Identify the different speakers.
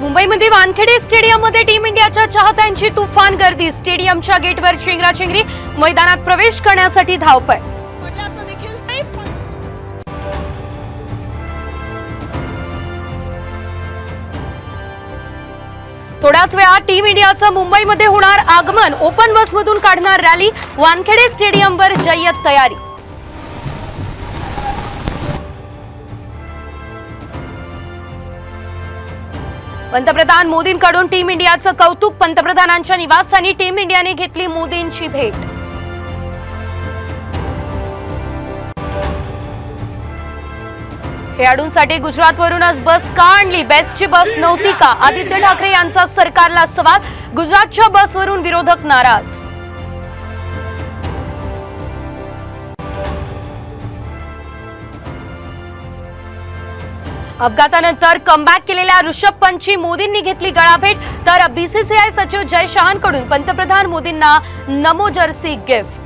Speaker 1: मुंबईमध्ये वानखेडे स्टेडियममध्ये टीम इंडियाच्या चाहत्यांची तुफान गर्दी। स्टेडियमच्या गेटवर चेंगराचेंगरी, मैदानात प्रवेश करण्यासाठी धावपळ। थोड्याच वेळात टीम इंडियाचं मुंबईमध्ये होणार आगमन। ओपन बसमधून काढणार रॅली। वानखेडे स्टेडियमवर जय्यत तयारी। पंतप्रधान मोदींकडून टीम इंडियाचं कौतुक। पंतप्रधानांच्या निवासस्थानी टीम इंडियाने घेतली मोदींची भेट। खेळाडूंसाठी गुजरातवरूनच बस का आणली? बेस्टची बस नव्हती का? आदित्य ठाकरे यांचा सरकारला सवाल। गुजरातच्या बसवरून विरोधक नाराज। अपघातानंतर कमबॅक केलेल्या ऋषभ पंतची मोदींनी घेतली गळाभेट। तर बीसीसीआय सचिव जय शहांकडून पंतप्रधान मोदींना नमो जर्सी गिफ्ट।